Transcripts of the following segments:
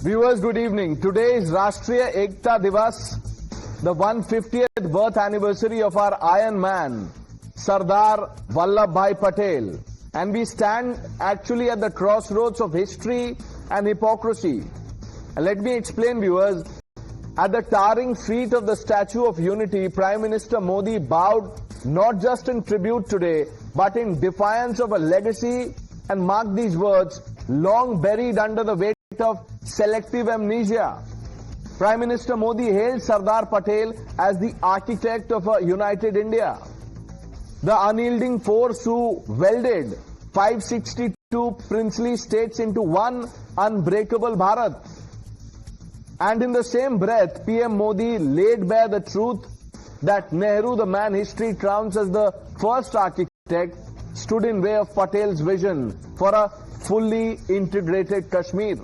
Viewers, good evening. Today is Rashtriya Ekta Divas, the 150th birth anniversary of our Iron Man, Sardar Vallabhbhai Patel. And we stand actually at the crossroads of history and hypocrisy. And let me explain, viewers. At the towering feet of the Statue of Unity, Prime Minister Modi bowed not just in tribute today, but in defiance of a legacy and marked these words, long buried under the weight of selective amnesia. Prime Minister Modi hailed Sardar Patel as the architect of a united India, the unyielding force who welded 562 princely states into one unbreakable Bharat. And in the same breath, PM Modi laid bare the truth that Nehru, the man history crowns as the first architect, stood in way of Patel's vision for a fully integrated Kashmir.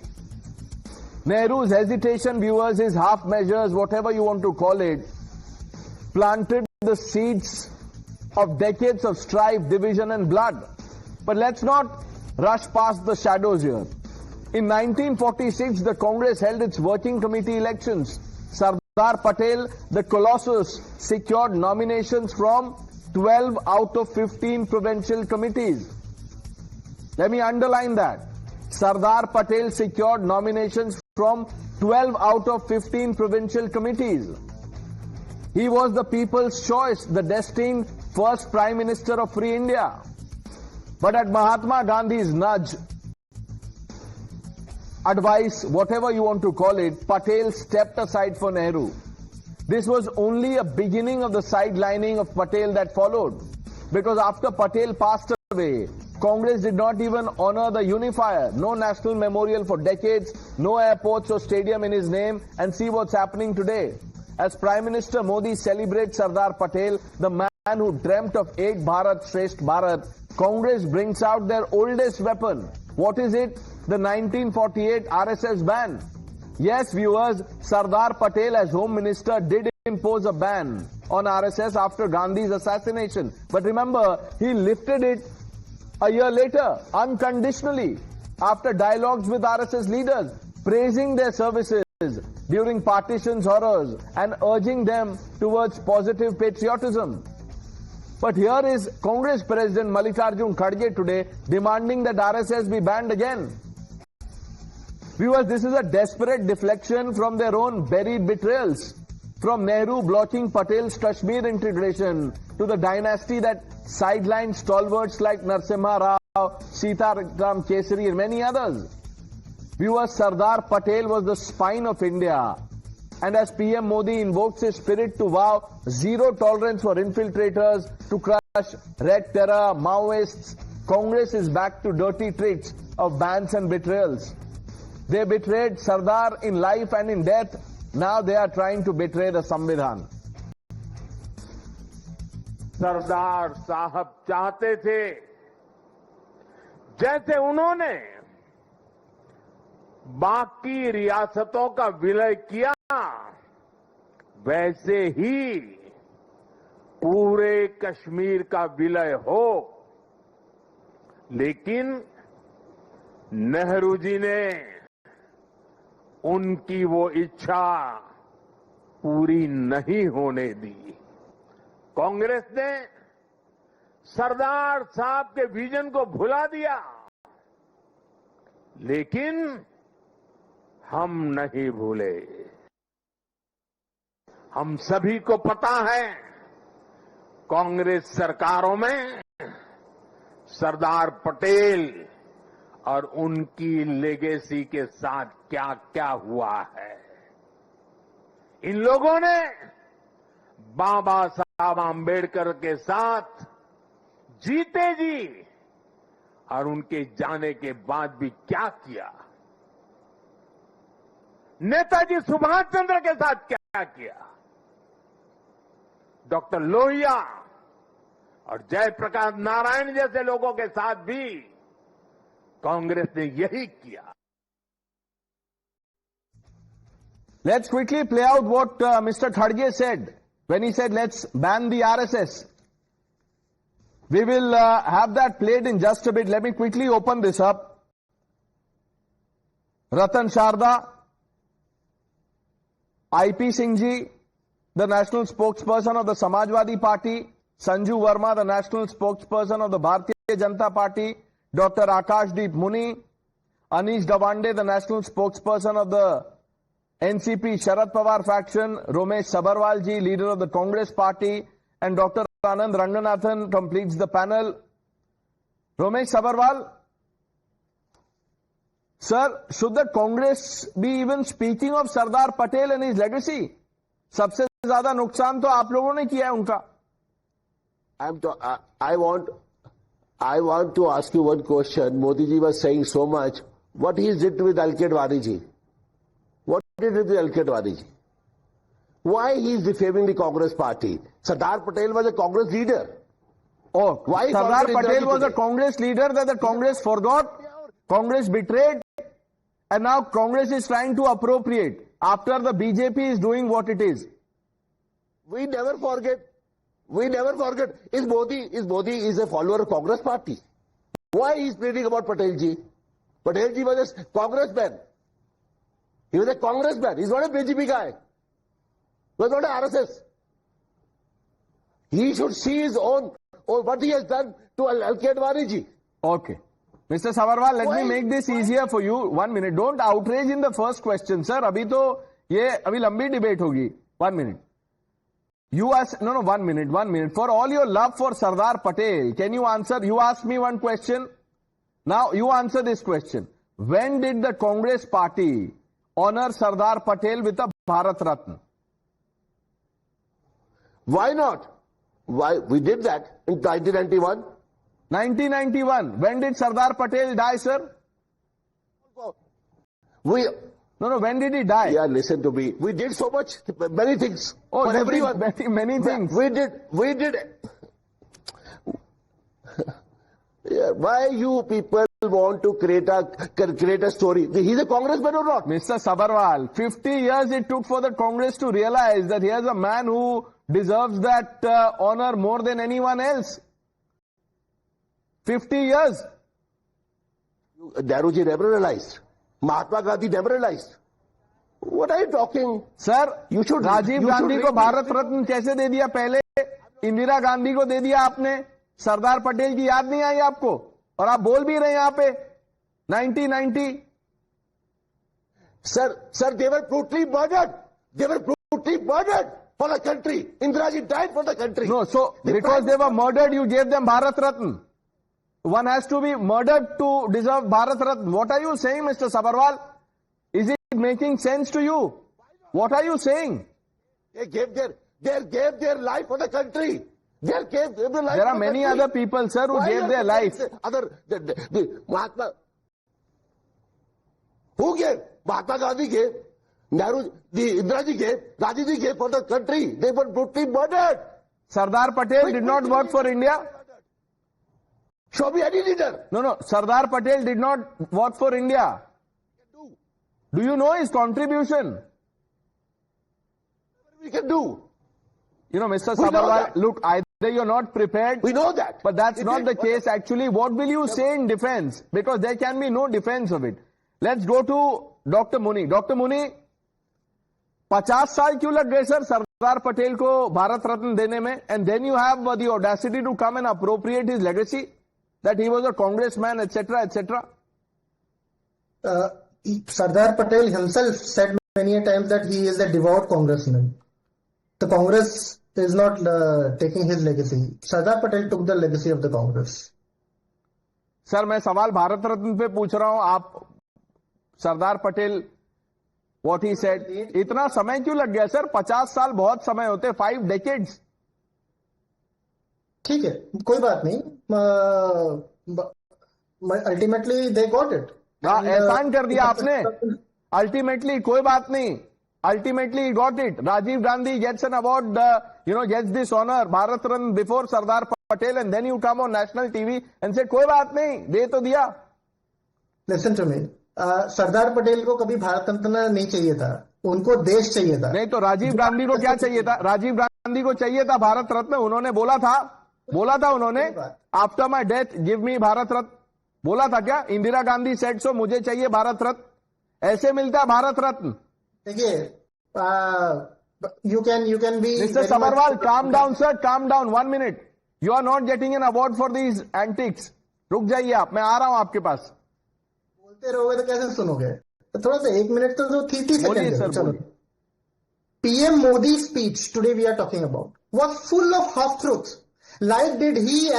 Nehru's hesitation, viewers, his half measures, whatever you want to call it, planted the seeds of decades of strife, division and blood. But let's not rush past the shadows here. In 1946, the Congress held its working committee elections. Sardar Patel, the Colossus, secured nominations from 12 out of 15 provincial committees. Let me underline that. Sardar Patel secured nominations from 12 out of 15 provincial committees. He was the people's choice, the destined first Prime Minister of Free India. But at Mahatma Gandhi's nudge, advice, whatever you want to call it, Patel stepped aside for Nehru. This was only a beginning of the sidelining of Patel that followed. Because after Patel passed away, Congress did not even honor the unifier. No national memorial for decades, no airports or stadium in his name, and see what's happening today. As Prime Minister Modi celebrates Sardar Patel, the man who dreamt of Ek Bharat, Shresth Bharat, Congress brings out their oldest weapon. What is it? The 1948 RSS ban. Yes, viewers, Sardar Patel as Home Minister did impose a ban on RSS after Gandhi's assassination. But remember, he lifted it a year later, unconditionally, after dialogues with RSS leaders, praising their services during partition's horrors and urging them towards positive patriotism. But here is Congress President Mallikarjun Kharge today demanding that RSS be banned again. Viewers, this is a desperate deflection from their own buried betrayals. From Nehru blocking Patel's Kashmir integration to the dynasty that sidelined stalwarts like Narasimha Rao, Sitaram Kesari and many others. Viewers, Sardar Patel was the spine of India. And as PM Modi invokes his spirit to vow zero tolerance for infiltrators to crush Red Terror, Maoists, Congress is back to dirty tricks of bans and betrayals. They betrayed Sardar in life and in death. Now they are trying to betray the Samvidhan. सरदार साहब चाहते थे जैसे उन्होंने बाकी रियासतों का विलय किया वैसे ही पूरे कश्मीर का विलय हो, लेकिन नेहरू जी ने उनकी वो इच्छा पूरी नहीं होने दी। कांग्रेस ने सरदार साहब के विजन को भुला दिया, लेकिन हम नहीं भूले। हम सभी को पता है कांग्रेस सरकारों में सरदार पटेल और उनकी लेगेसी के साथ क्या क्या हुआ है। इन लोगों ने बाबा साहब आंबेडकर के साथ जीते जी और उनके जाने के बाद भी क्या किया, नेताजी सुभाष चंद्र के साथ क्या किया, डॉक्टर लोहिया और जयप्रकाश नारायण जैसे लोगों के साथ भी कांग्रेस ने यही किया। Let's quickly play out what Mr. Kharge said when he said, let's ban the RSS. We will have that played in just a bit. Let me quickly open this up. Ratan Sharda, IP Singh ji, the national spokesperson of the Samajwadi Party, Sanju Verma, the national spokesperson of the Bharatiya Janata Party, Dr. Akashdeep Muni, Anish Davande, the national spokesperson of the NCP Sharad Pawar faction, Romesh Sabarwal ji, leader of the Congress Party, and Dr. Anand Ranganathan completes the panel. Romesh Sabarwal, sir, should the Congress be even speaking of Sardar Patel and his legacy? सबसे ज्यादा नुकसान तो आप लोगों ने किया है उनका. I want to ask you one question. Modi ji was saying so much. What he did with Alked Wani ji? What did he do with Alked Wani ji? Why he is defaming the Congress party? Sardar Patel was a Congress leader. Oh, Why Sardar forget Patel Indira was a Ji? Congress leader that the Congress forgot, Congress betrayed, and now Congress is trying to appropriate after the BJP is doing what it is. We never forget. We never forget. Is Modi is a follower of Congress party? Why he is pleading about Patel ji? Patel ji was a congressman. He was a congressman. He's not a BJP guy. He was not a RSS. He should see his own, or what he has done to Alked Wani ji. Okay. Mr. Sabarwal, let Why? me make this easier for you. 1 minute. Don't outrage in the first question, sir. अभी तो ये अभी लंबी debate होगी. 1 minute. You ask, no, 1 minute, 1 minute. For all your love for Sardar Patel, can you answer? You asked me one question. Now you answer this question. When did the Congress party honor Sardar Patel with a Bharat Ratna? Why not? Why we did that in 1991? 1991. When did Sardar Patel die, sir? No, when did he die? Yeah, listen to me. We did so much, many things. Oh, for you everyone. did many things. We did. Yeah, why you people want to create a story? He's a congressman or not? Mr. Sabarwal, 50 years it took for the Congress to realize that here's a man who deserves that honor more than anyone else. 50 years. Nehruji never realized. Mahatma Gandhi never realized. What are you talking? Sir, You should- Rajiv you Gandhi should को read- Bharat Ratna कैसे दे दिया पहले? इंदिरा गांधी को दे दिया आपने. सरदार पटेल की याद नहीं आई आपको? और आप बोल भी रहे हैं यहाँ पे 1990. Sir, they were brutally murdered. They were brutally murdered for the country. Indira ji died for the country. No, so because they were murdered, you gave them Bharat Ratna. One has to be murdered to deserve Bharat Ratna. What are you saying, Mr. Sabarwal? Is it making sense to you? What are you saying? They gave their life for the country. They gave their life. There are for the many country. other people, sir, who Why gave not their the life. the Mahatma. Who gave? Mahatma Gandhi gave. Nehru, the Indira ji gave. Rajiv ji gave for the country. They were brutally murdered. Sardar Patel did not work for India. Show me any leader. No, Sardar Patel did not work for India. Do you know his contribution? We can do. You know, Mr. We know Sabarwal, that. look, either you're not prepared, We know that. but that's It not did- the case actually. What will you say in defense? Because there can be no defense of it. Let's go to Dr. Muni. Dr. Muni, 50 साल क्यों लग गए sir Sardar Patel को भारत रत्न देने में? And then you have the audacity to come and appropriate his legacy that he was a congressman, etc., etc. Sardar Patel himself said many a times that he is a devout congressman. The Congress is not taking his legacy. Sardar Patel took the legacy of the Congress. Sir मैं सवाल भारत रत्न पे पूछ रहा हूं. आप Sardar Patel what he said, इतना समय क्यों लग गया सर? 50 साल बहुत समय होते, 5 decades. ठीक है, कोई बात नहीं. Ultimately they got it. एहसान कर दिया आपने. अल्टीमेटली कोई बात नहीं. Ultimately he got it. Rajiv Gandhi gets an award, gets this honor, Bharat Ratna before Sardar Patel, and then you come on national TV and say, कोई बात नहीं, दे तो दिया. Listen to me. Sardar Patel को कभी भारत रत्न नहीं चाहिए था, उनको देश चाहिए था. नहीं तो राजीव गांधी को क्या चाहिए था? राजीव गांधी को चाहिए था भारत रत्न. उन्होंने बोला था उन्होंने, after my death give me Bharat Ratna. बोला था क्या? इंदिरा गांधी सेड सो, मुझे चाहिए भारत रत्न. ऐसे मिलता है भारत रत्न. देखिए, you can be. Mr. very Sabarwal, much- calm down, sir. Calm down. 1 minute. You are not getting an award for these antics. रुक जाइए आप, मैं आ रहा हूं आपके पास. बोलते रहोगे तो कैसे सुनोगे? तो थोड़ा सा 1 मिनट तो जो 30 बोलिए सेकंड सर, चलो. बोलिए. PM Modi's speech today we are talking about was full of half truths. Like did he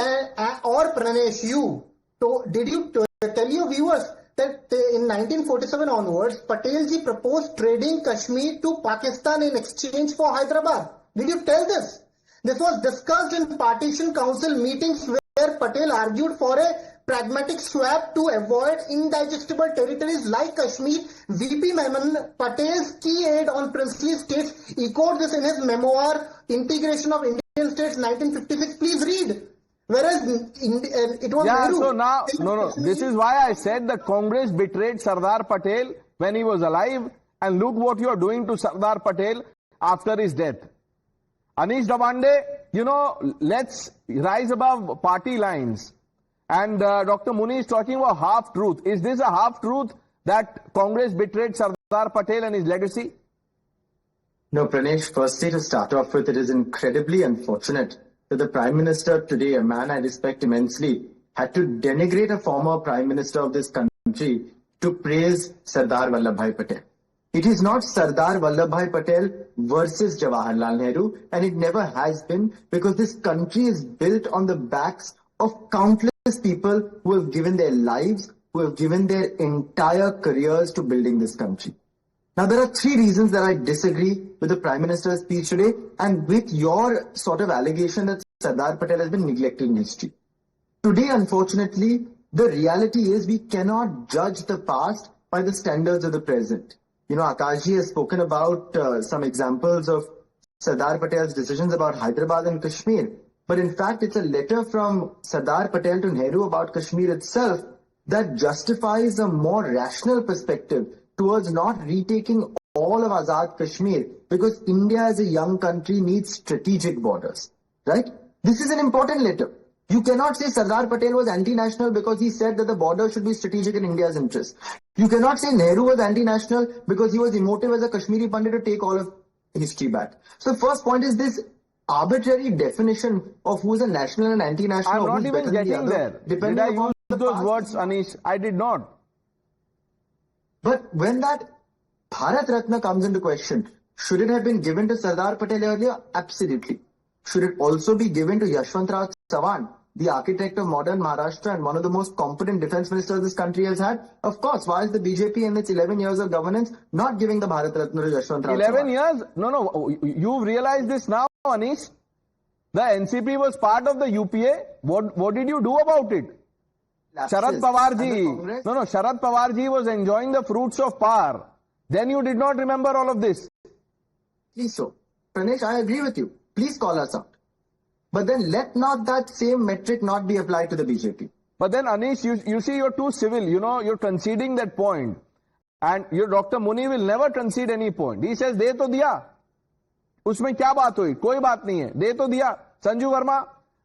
or Pranesh you? So did you tell your viewers that in 1947 onwards Patel ji proposed trading Kashmir to Pakistan in exchange for Hyderabad? Did you tell this? This was discussed in partition council meetings where Patel argued for a pragmatic swap to avoid indigestible territories like Kashmir. VP Memon, Patel's key aide on princely states, echoed this in his memoir, Integration of Indian States, 1956. Please read. Whereas it was Yeah, Nehru. so now, no, this is why I said the Congress betrayed Sardar Patel when he was alive, and look what you are doing to Sardar Patel after his death. Anish Davande, you know, let's rise above party lines. And Dr. Muni is talking about half-truth. Is this a half-truth that Congress betrayed Sardar Patel and his legacy? No, Pranesh, firstly to start off with, it is incredibly unfortunate that the Prime Minister today, a man I respect immensely, had to denigrate a former Prime Minister of this country to praise Sardar Vallabhbhai Patel. It is not Sardar Vallabhbhai Patel versus Jawaharlal Nehru, and it never has been, because this country is built on the backs of countless people who have given their lives, who have given their entire careers to building this country. Now, there are 3 reasons that I disagree with the Prime Minister's speech today and with your sort of allegation that Sardar Patel has been neglected in history. Today, unfortunately, the reality is we cannot judge the past by the standards of the present. You know, Akashji has spoken about some examples of Sardar Patel's decisions about Hyderabad and Kashmir. But in fact, it's a letter from Sardar Patel to Nehru about Kashmir itself that justifies a more rational perspective towards not retaking all of Azad Kashmir, because India as a young country needs strategic borders, right? This is an important letter. You cannot say Sardar Patel was anti-national because he said that the border should be strategic in India's interest. You cannot say Nehru was anti-national because he was emotive as a Kashmiri Pandit to take all of history back. So the first point is this arbitrary definition of who is a national and anti-national. I'm not even getting there. Did I use those words, Anish? I did not. But when that Bharat Ratna comes into question, should it have been given to Sardar Patel earlier? Absolutely. Should it also be given to Yashwantrao Chavan, the architect of modern Maharashtra and one of the most competent defense ministers this country has had? Of course. Why is the BJP in its 11 years of governance not giving the Bharat Ratna to Yashwantrao 11 Chavan? years? No. You've realized this now, Anish. The NCP was part of the UPA. What did you do about it? Sharad Pawar ji. No. Sharad Pawar ji was enjoying the fruits of power. Then you did not remember all of this. Please so. Pranesh, I agree with you. Please call us out. But then let not that same metric not be applied to the BJP. But then Anish, you see you're too civil. You know, you're conceding that point. And your Dr. Muni will never concede any point. He says, de to diya. उसमें क्या बात हुई? कोई बात नहीं है. दे तो दिया. संजू वर्मा,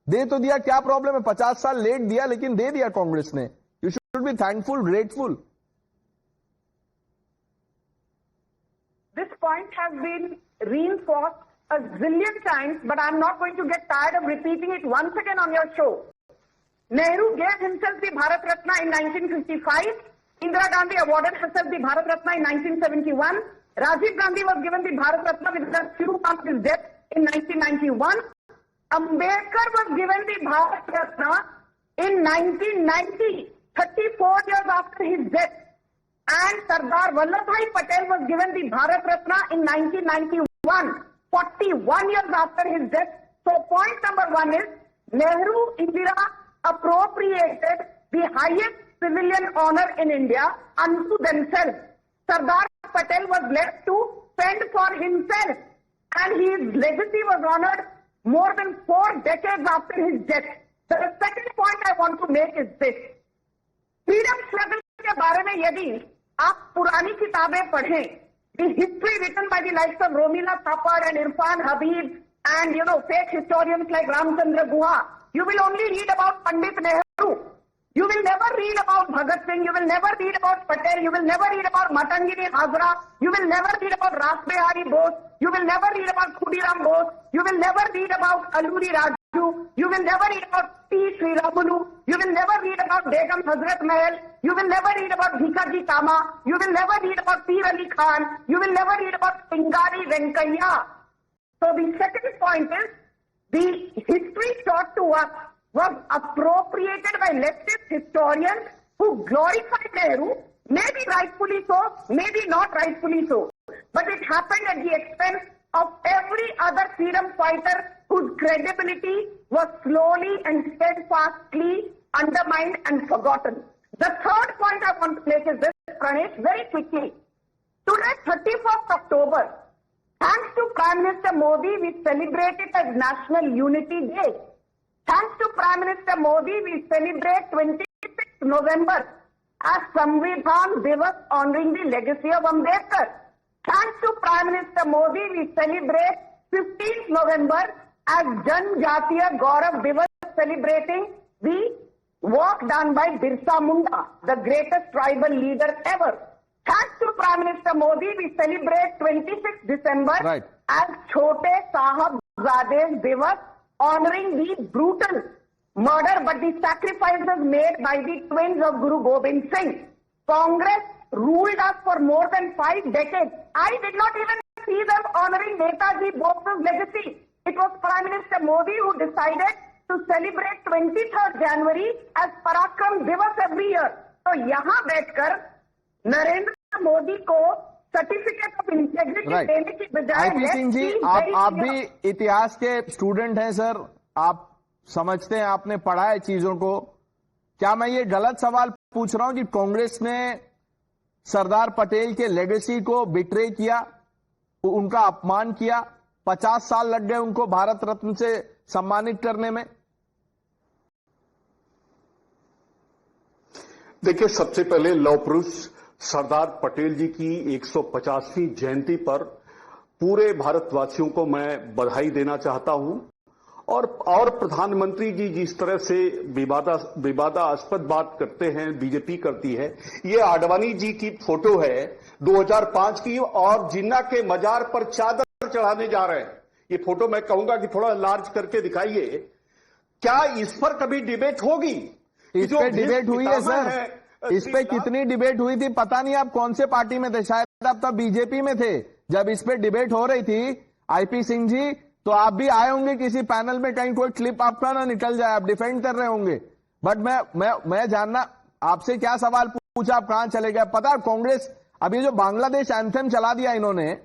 दे तो दिया. क्या प्रॉब्लम है? 50 साल लेट दिया, लेकिन दे दिया कांग्रेस ने. You should be thankful, grateful. This point has been reinforced a zillion times, but I'm not going to get tired of repeating it once again on your show. Nehru gave himself the Bharat Ratna in 1955. Indira Gandhi awarded herself the Bharat Ratna in 1971. Rajiv Gandhi was given the Bharat Ratna within a few months of his death in 1991. Ambedkar was given the Bharat Ratna in 1990, 34 years after his death. And Sardar Vallabhbhai Patel was given the Bharat Ratna in 1991, 41 years after his death. So point number 1 is, Nehru, Indira appropriated the highest civilian honor in India unto themselves. Sardar Patel was left to fend for himself, and his legacy was honored more than 4 decades after his death. The second point I want to make is this. Freedom struggle के बारे में यदि आप पुरानी किताबें पढ़ें, the history written by the likes of Romila Thapar and Irfan Habib and fake historians like Ramchandra Guha, you will only read about Pandit Nehru. You will never read about Bhagat Singh. You will never read about Patel. You will never read about Matangiri Hazra. You will never read about Ras Behari Bose. You will never read about Khudiram Bose. You will never read about Alluri Raju. You will never read about P. Sriramulu. You will never read about Begum Hazrat Mahal. You will never read about Bhikaji Kama. You will never read about Peer Ali Khan. You will never read about Pingari Venkaiah. So the second point is, the history taught to us was appropriated by leftist historians who glorified Nehru, maybe rightfully so, maybe not rightfully so. But it happened at the expense of every other freedom fighter whose credibility was slowly and steadfastly undermined and forgotten. The third point I want to make is this, Pranesh, very quickly. Today, 31st October, thanks to Prime Minister Modi, we celebrate it as National Unity Day. Thanks to Prime Minister Modi, we celebrate 26th November as Samvidhan Divas honoring the legacy of Ambedkar. Thanks to Prime Minister Modi, we celebrate 15th November as Janjatiya Gaurav Divas, celebrating the work done by Birsa Munda, the greatest tribal leader ever. Thanks to Prime Minister Modi, we celebrate 26th December as Chote Sahab Zade Divas, honoring the brutal murder but the sacrifices made by the twins of Guru Gobind Singh. Congress ruled us for more than 5 decades. I did not even see them honoring Netaji Bose's legacy. It was Prime Minister Modi who decided to celebrate 23rd January as Parakram Divas every year. So यहाँ बैठकर नरेंद्र मोदी को certificate of integrity देने की बजाय IP Singh ji, आप भी इतिहास के स्टूडेंट हैं सर, आप समझते हैं, आपने पढ़ा है चीजों को। क्या मैं ये गलत सवाल पूछ रहा हूं कि कांग्रेस ने सरदार पटेल के लेगेसी को बिट्रे किया, उनका अपमान किया, 50 साल लग गए उनको भारत रत्न से सम्मानित करने में? देखिए, सबसे पहले लौह पुरुष सरदार पटेल जी की 150वीं जयंती पर पूरे भारतवासियों को मैं बधाई देना चाहता हूं। और प्रधानमंत्री जी जिस तरह से विवादास्पद बात करते हैं, बीजेपी करती है, ये आडवाणी जी की फोटो है 2005 की, और जिन्ना के मजार पर चादर चढ़ाने जा रहे हैं। ये फोटो मैं कहूंगा कि थोड़ा लार्ज करके दिखाइए। क्या इस पर कभी डिबेट होगी? इस पे डिबेट हुई है सर, इस पे कितनी डिबेट हुई थी पता नहीं, आप कौन से पार्टी में थे, शायद आप तब बीजेपी में थे जब इस पे डिबेट हो रही थी। आईपी सिंह जी, तो आप भी आए होंगे किसी पैनल में, कहीं कोई क्लिप आपका ना निकल जाए, आप डिफेंड कर रहे होंगे। बट मैं जानना आपसे क्या सवाल पूछा, आप कहां चले गए? पता कांग्रेस अभी जो बांग्लादेश एंथम चला दिया इन्होंने,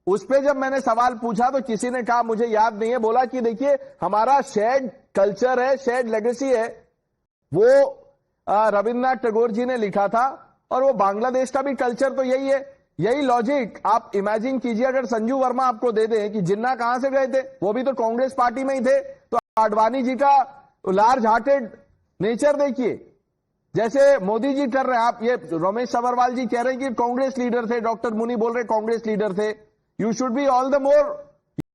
उस पे जब मैंने सवाल पूछा तो किसी ने कहा, मुझे याद नहीं है, बोला कि देखिए हमारा शेयर्ड कल्चर है, शेयर्ड लेगेसी है, वो रविन्द्रनाथ टैगोर जी ने लिखा था, और वो बांग्लादेश का भी कल्चर तो यही है। यही लॉजिक आप इमेजिन कीजिए अगर संजू वर्मा आपको दे दें कि जिन्ना कहां से गए थे, वो भी तो कांग्रेस पार्टी में ही थे, तो आडवाणी जी का लार्ज हार्टेड नेचर देखिए, जैसे मोदी जी कर रहे हैं। आप ये रमेश सबरवाल जी कह रहे हैं कि कांग्रेस लीडर थे, डॉक्टर मुनी बोल रहे कांग्रेस लीडर थे। You should be all the more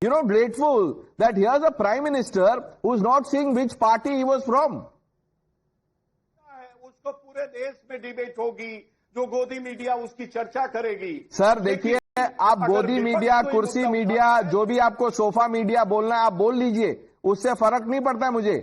grateful that here is a prime minister who is not seeing which party he was from. उसको पूरे देश में डिबेट होगी, जो गोदी मीडिया उसकी चर्चा करेगी। सर देखिए, आप गोदी मीडिया, कुर्सी मीडिया, जो भी आपको सोफा मीडिया बोलना है आप बोल लीजिए, उससे फर्क नहीं पड़ता है मुझे।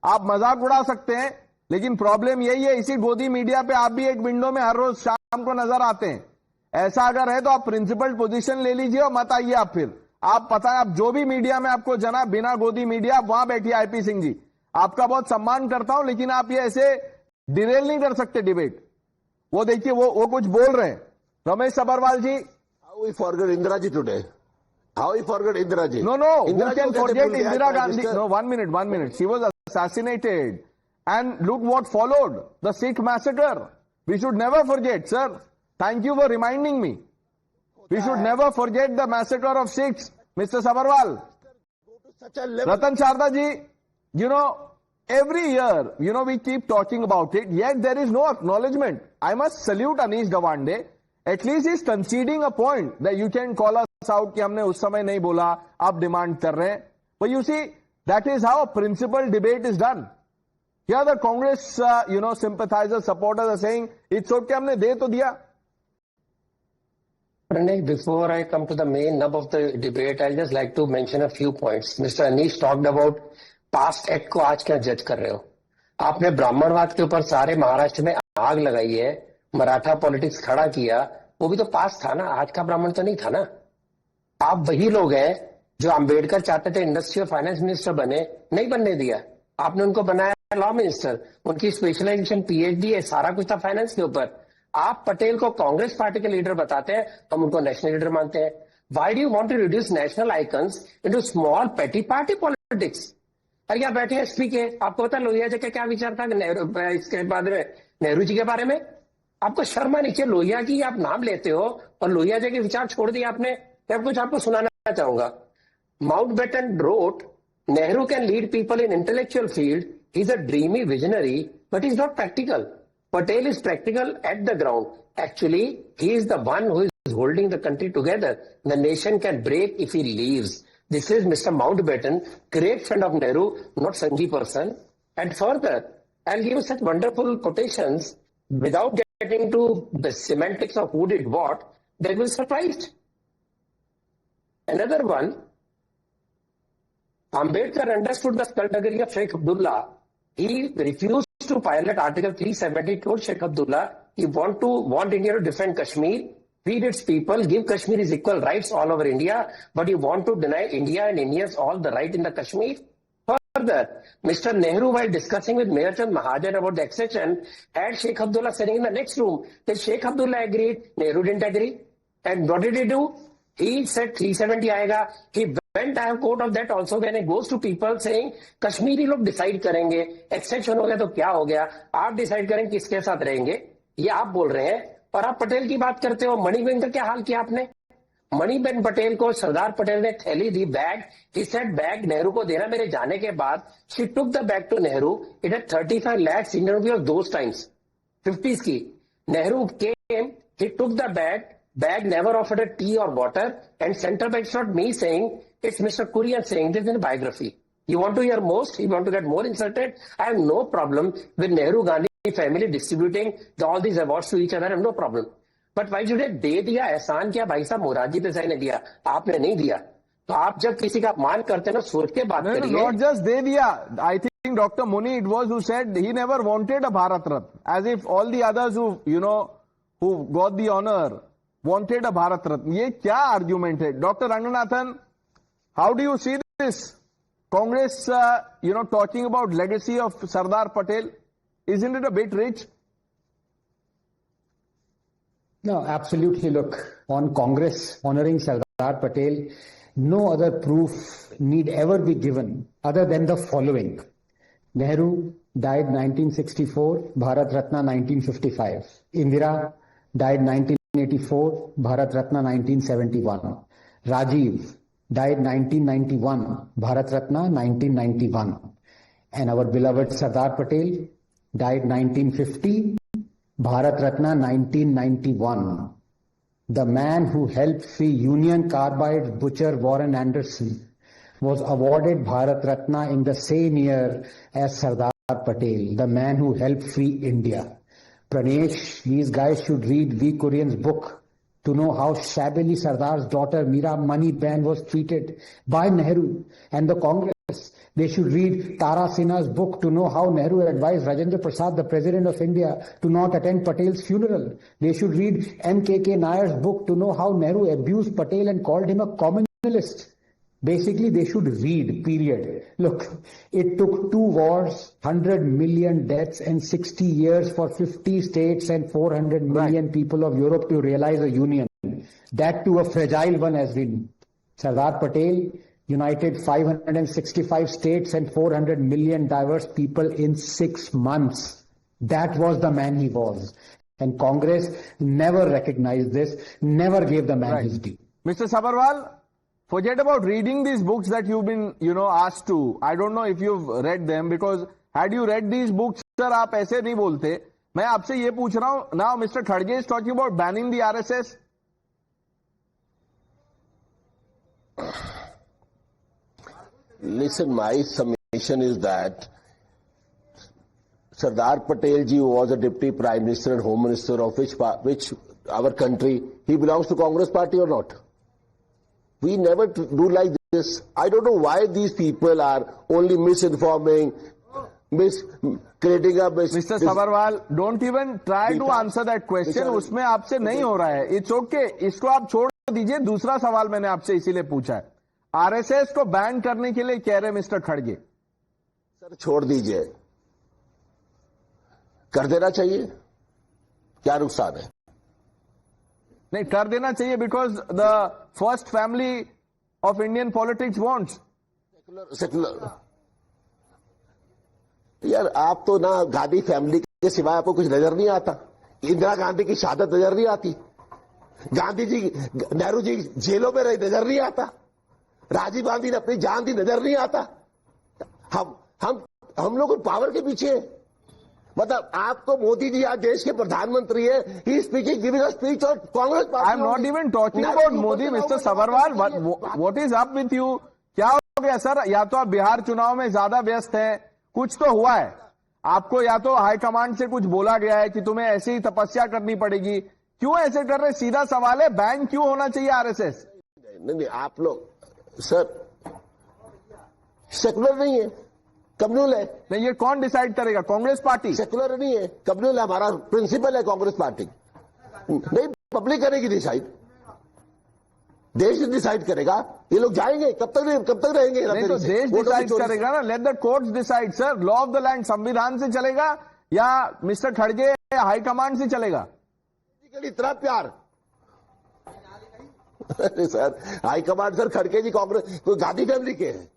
आप मजाक उड़ा सकते हैं, लेकिन प्रॉब्लम यही है, इसी गोदी मीडिया पे आप भी एक विंडो में हर रोज शाम को नजर आते हैं। ऐसा अगर है तो आप प्रिंसिपल पोजीशन ले लीजिए और मत आइए। आप फिर आप पता है, आप जो भी मीडिया में आपको जना, बिना गोदी मीडिया आप वहां बैठिए। आईपी सिंह जी, आपका बहुत सम्मान करता हूं, लेकिन आप ये ऐसे डिरेल नहीं कर सकते डिबेट। वो देखिए, वो कुछ बोल रहे हैं। Ramesh Sabharwal ji, how we forget Indira ji today? How we forget Indira ji? No, who can forget Indira Gandhi? No, one minute, she was assassinated and look what followed, the Sikh massacre. We should never forget, sir. Thank you for reminding me. We should never forget the massacre of Sikhs, Mr. Sabarwal. Ratan Sharda ji, every year, we keep talking about it, yet there is no acknowledgement. I must salute Anish Gawande. At least he's conceding a point that you can call us out कि हमने उस समय नहीं बोला, आप demand कर रहे हैं. But you see, that is how a principled debate is done. Here the Congress, sympathizers, supporters are saying, it's okay, हमने दे तो दिया. Pranay, before I come to the main nub of the debate, I'll just like to mention a few points. Mr. Anish talked about past act को आज क्या जज कर रहे हो. आपने ब्राह्मणवाद के ऊपर सारे महाराष्ट्र में आग लगाई है, मराठा पॉलिटिक्स खड़ा किया, वो भी तो पास था ना, आज का ब्राह्मण तो नहीं था ना. आप वही लोग हैं जो अंबेडकर चाहते थे इंडस्ट्री और फाइनेंस मिनिस्टर बने, नहीं बनने दिया. आपने उनको बनाया लॉ मिनिस्टर, उनकी स्पेशलाइजेशन पीएचडी है, सारा कुछ था फाइनेंस के ऊपर. आप पटेल को कांग्रेस पार्टी के लीडर बताते हैं, हम उनको नेशनल लीडर मानते हैं. Why do you want to reduce national icons into small petty party politics? अरे यहाँ बैठे एसपी के, आपको पता लोहिया जी का क्या विचार था इसके बाद में नेहरू जी के बारे में? आपको शर्म आनी चाहिए. लोहिया जी आप नाम लेते हो और लोहिया जी के विचार छोड़ दिए आपने. मैं कुछ आपको सुनाना चाहूंगा. Mountbatten wrote, Nehru can lead people in intellectual field. He's a dreamy visionary, but he's not practical. Patel is practical at the ground. Actually, he is the one who is holding the country together. The nation can break if he leaves. This is Mr. Mountbatten, great friend of Nehru, not Sanji person. And further, I'll give you such wonderful quotations without getting to the semantics of who did what, they will be surprised. Another one, Ambedkar understood the skullduggery of Sheikh Abdullah. He refused to violate Article 370, told Sheikh Abdullah he want India to defend Kashmir, feed its people, give Kashmiris equal rights all over India, but you want to deny India and Indians all the right in the Kashmir? Further, Mr. Nehru, while discussing with Mayor Chand Mahajan about the accession, had Sheikh Abdullah sitting in the next room. Then Sheikh Abdullah agreed, Nehru didn't agree. And what did he do? He said 370 आएगा. He went, I have quote of that also, when he goes to people saying, Kashmiri लोग decide करेंगे, exception हो गया तो क्या हो गया, आप डिसाइड करें किसके साथ रहेंगे, ये आप बोल रहे हैं. और आप पटेल की बात करते हो. मणिबेन का क्या हाल किया आपने? मणिबेन पटेल को सरदार पटेल ने थैली दी, bag. He said bag Nehru को देना मेरे जाने के बाद. She took the bag to Nehru. It had 35 lakhs Indian rupees of those times, 50s की. Nehru came, he took the bag never offered a tea or water, and center back. It's not me saying, it's Mr. Kurian saying this in a biography. You want to hear most? You want to get more insulted? I have no problem with Nehru Gandhi family distributing all these awards to each other. I have no problem. But why should it दे दिया, एहसान किया भाई साहब, मोरारजी देसाई ने दिया, आपने नहीं दिया. तो आप जब किसी का अपमान करते हैं ना, सोच के बात करिए. Not just दे दिया. I think Dr. Muni it was who said he never wanted a Bharat Ratna, as if all the others who got the honor wanted a Bharat Ratna. ये क्या argument है? Dr. Ranganathan, how do you see this? Congress, talking about legacy of Sardar Patel, isn't it a bit rich? No, absolutely. Look, on Congress honoring Sardar Patel, no other proof need ever be given other than the following. Nehru died 1964, Bharat Ratna 1955. Indira died 1984, Bharat Ratna 1971. Rajiv died 1991, Bharat Ratna 1991. And our beloved Sardar Patel died 1950, Bharat Ratna 1991. The man who helped free Union Carbide's butcher Warren Anderson was awarded Bharat Ratna in the same year as Sardar Patel, the man who helped free India. Pranesh, these guys should read V. Kurian's book to know how shabbily Sardar's daughter Mira Maniben was treated by Nehru and the Congress. They should read Tara Sinha's book to know how Nehru advised Rajendra Prasad, the President of India, to not attend Patel's funeral. They should read M.K.K. Nair's book to know how Nehru abused Patel and called him a communist. Basically, they should read, period. Look, it took 2 wars, 100 million deaths and 60 years for 50 states and 400 million people of Europe to realize a union. That too a fragile one as we. Sardar Patel united 565 states and 400 million diverse people in 6 months. That was the man he was. And Congress never recognized this, never gave the man his due. Mr. Sabharwal, forget about reading these books that you've been, asked to. I don't know if you've read them, because had you read these books, sir, आप ऐसे नहीं बोलते. मैं आपसे ये पूछ रहा हूं, now Mr. Khadge is talking about banning the RSS. Listen, my submission is that Sardar Patel ji was a deputy prime minister and home minister of which our country. He belongs to Congress party or not? We never do like this. I don't know why these people are only misinforming, creating a Mr. Sabharwal, don't even try to answer that question. उसमें आपसे नहीं हो रहा है. It's okay. इसको आप छोड़ दीजिए. दूसरा सवाल मैंने आपसे इसीलिए पूछा है. आरएसएस को बैन करने के लिए कह रहे मिस्टर खड़गे. सर छोड़ दीजिए. कर देना चाहिए. क्या नुकसान है? नहीं, कर देना चाहिए because the first family of Indian politics wants. Secular यार, आप तो ना गांधी फैमिली के सिवाय आपको कुछ नजर नहीं आता. इंदिरा गांधी की शहादत नजर नहीं आती. गांधी जी, नेहरू जी जेलों में रहे नजर नहीं आता. राजीव गांधी ने अपनी जान दी नजर नहीं आता. हम लोग पावर के पीछे हैं. मतलब आपको मोदी जी आज देश के प्रधानमंत्री है. He speaking, giving a speech on Congress party. I am not even talking about Modi. Mister Sabharwal, what is up with you? क्या हो गया सर? या तो आप बिहार चुनाव में ज्यादा व्यस्त हैं, कुछ तो हुआ है आपको, या तो हाईकमांड से कुछ बोला गया है कि तुम्हें ऐसी ही तपस्या करनी पड़ेगी. क्यों ऐसे कर रहे? सीधा सवाल है, बैन क्यों होना चाहिए आरएसएस? नहीं, आप लोग सर सेकुलर नहीं है, कम्युनल है. नहीं, ये कौन डिसाइड करेगा? कांग्रेस पार्टी. सेकुलर नहीं है, कम्युनल है. हमारा प्रिंसिपल है कांग्रेस पार्टी. नहीं, पब्लिक करेगी डिसाइड. देश डिसाइड करेगा. ये लोग जाएंगे कब तक रहेंगे? नहीं तो देश डिसाइड करेगा ना. Let the courts decide sir. Law of the land संविधान से चलेगा या मिस्टर खड़गे हाईकमांड से चलेगा? इतना प्यार अरे सर, हाईकमांड सर खड़गे जी कांग्रेस कोई गांधी फैमिली के हैं.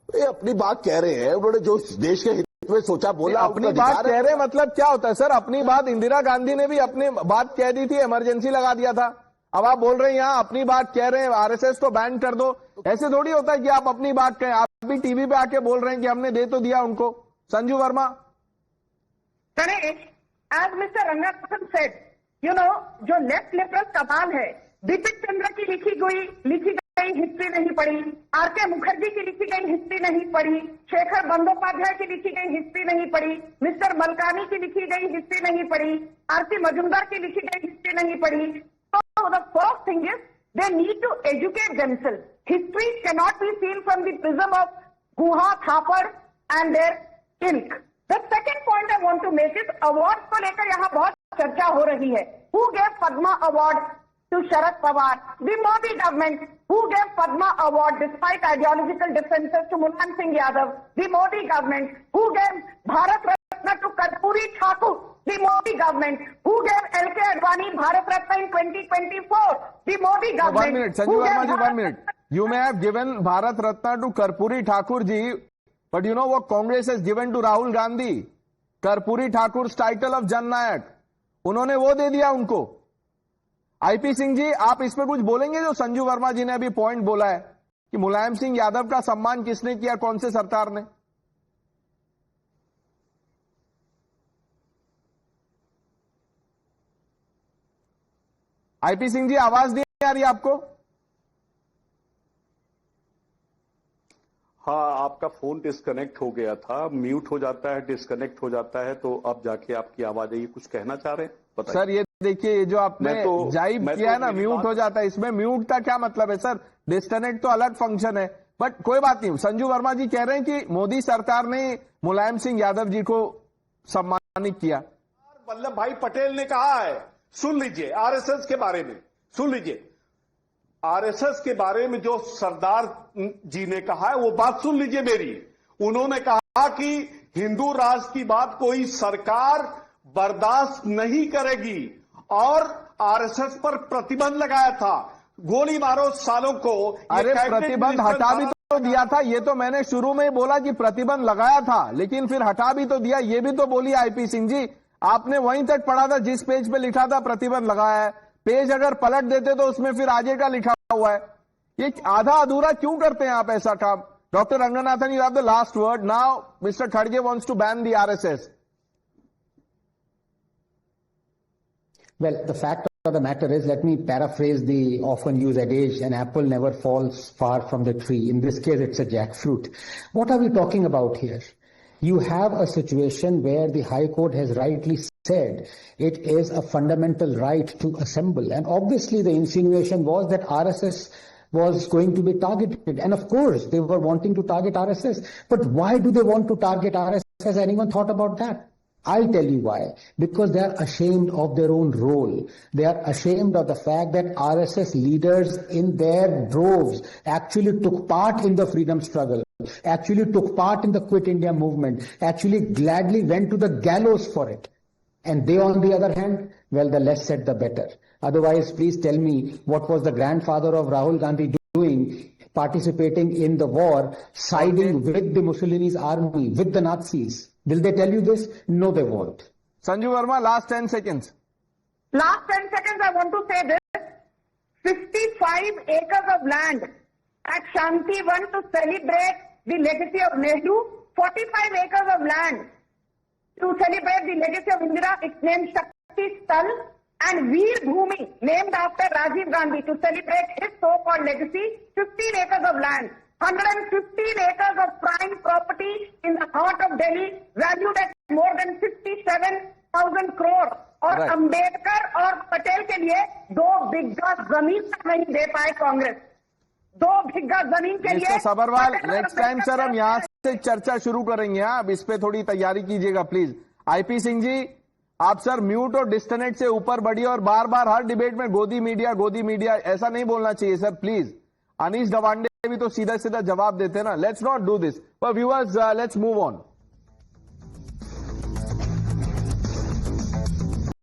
ये अपनी बात कह रहे हैं. उन्होंने जो देश के हित में सोचा बोला. अपनी बात कह रहे मतलब क्या होता है सर? अपनी बात इंदिरा गांधी ने भी अपनी बात कह दी थी, इमरजेंसी लगा दिया था. अब आप बोल रहे हैं यहां अपनी बात कह रहे हैं आरएसएस को बैन कर दो. ऐसे थोड़ी होता है कि आप अपनी बात कहें. आप भी टीवी पे आके बोल रहे हैं कि हमने दे तो दिया उनको. Sanju Verma. As mister Ranganathan said, you know, जो लेफ्ट लिबरल कमाल है, बिपिन चंद्र की लिखी गई हिस्ट्री नहीं पढ़ी, आर.के. मुखर्जी की लिखी गई हिस्ट्री नहीं पढ़ी, शेखर बंदोपाध्याय की लिखी गई हिस्ट्री नहीं पढ़ी, मिस्टर मलकानी की लिखी गई हिस्ट्री नहीं पढ़ी, आर.सी. मजूमदार की लिखी गई हिस्ट्री नहीं पढ़ी. So the first thing is they need to educate themselves. History cannot be seen from the prism of Guha, Thapar and their ilk. The second point I want to make is awards को लेकर यहाँ बहुत चर्चा हो रही है. Who gave Padma Award to Sharad Pawar? The Modi government. Who gave Padma Award despite ideological differences to Mulayam Singh Yadav? The Modi government. Who gave Bharat Ratna to Karpuri Thakur? The Modi government. Who gave L.K. Advani Bharat Ratna in 2024? The Modi government. 1 minute, Sanju Verma ji, 1 minute. You may have given Bharat Ratna to Karpuri Thakur ji, but you know what Congress has given to Rahul Gandhi? Karpuri Thakur's title of Jan Nayak. उन्होंने वो दे दिया उनको. IP Singh ji, आप इस पे कुछ बोलेंगे? जो संजू वर्मा जी ने अभी पॉइंट बोला है कि मुलायम सिंह यादव का सम्मान किसने किया, कौन से सरकार ने? आईपी सिंह जी, आवाज नहीं आ रही आपको? हाँ, आपका फोन डिस्कनेक्ट हो गया था. म्यूट हो जाता है, डिस्कनेक्ट हो जाता है, तो अब जाके आपकी आवाज आई. कुछ कहना चाह रहे हैं? बताइए. सर ये देखिए, ये जो आपने जाइब किया है ना, म्यूट हो जाता है. इसमें म्यूट का क्या मतलब है सर? डिस्कनेक्ट तो अलग फंक्शन है. बट कोई बात नहीं. संजू वर्मा जी कह रहे हैं कि मोदी सरकार ने मुलायम सिंह यादव जी को सम्मानित किया. वल्लभ भाई पटेल ने कहा है, सुन लीजिए. आरएसएस के बारे में सुन लीजिए. आरएसएस के बारे में जो सरदार जी ने कहा है वो बात सुन लीजिए मेरी. उन्होंने कहा कि हिंदू राष्ट्र की बात कोई सरकार बर्दाश्त नहीं करेगी और आरएसएस पर प्रतिबंध लगाया था. गोली मारो सालों को. अरे प्रतिबंध हटा भी तो दिया था. ये तो मैंने शुरू में ही बोला कि प्रतिबंध लगाया था, लेकिन फिर हटा भी तो दिया. ये भी तो बोली आईपी सिंह जी. आपने वहीं तक पढ़ा था जिस पेज पे लिखा था प्रतिबंध लगाया है. पेज अगर पलट देते तो उसमें फिर आगे का लिखा हुआ है. ये आधा अधूरा क्यों करते हैं आप ऐसा काम? Doctor Ranganathan, you have the last word. Now mister खड़गे wants to ban the RSS. Well, the fact of the matter is, let me paraphrase the often used adage, an apple never falls far from the tree. In this case, it's a jackfruit. What are we talking about here? you have a situation where the High Court has rightly said it is a fundamental right to assemble. And obviously the insinuation was that RSS was going to be targeted. And of course, they were wanting to target RSS. But why do they want to target RSS? Has anyone thought about that? I'll tell you why. Because they are ashamed of their own role. They are ashamed of the fact that RSS leaders in their droves actually took part in the freedom struggle, actually took part in the Quit India movement, actually gladly went to the gallows for it. And they, on the other hand, well, the less said, the better. Otherwise, please tell me, what was the grandfather of Rahul Gandhi doing, participating in the war, siding with the Mussolini's army, with the Nazis? Will they tell you this? No, they won't. Sanju Verma, last 10 seconds. Last 10 seconds, I want to say this. 55 acres of land at Shantivan to celebrate the legacy of Nehru. 45 acres of land to celebrate the legacy of Indira. It's named Shakti Sthal. And Veer Bhumi, named after Rajiv Gandhi, to celebrate his so-called legacy. 15 acres of land. 115 acres of prime property in the heart of Delhi, valued at more than 57,000 crore. और अंबेडकर और पटेल के लिए 2 बिघा जमीन तक नहीं दे पाए कांग्रेस. 2 बिघा जमीन के लिए. सबरवाल, नेक्स्ट टाइम सर हम यहाँ से चर्चा शुरू करेंगे. अब इस पे थोड़ी तैयारी कीजिएगा प्लीज. आईपी सिंह जी, आप सर म्यूट और डिस्कनेक्ट से ऊपर बढ़िए और बार बार हर डिबेट में गोदी मीडिया ऐसा नहीं बोलना चाहिए सर प्लीज. अनीश डवांडे भी तो सीधा सीधा जवाब देते हैं ना. Let's not do this. Viewers, let's move on.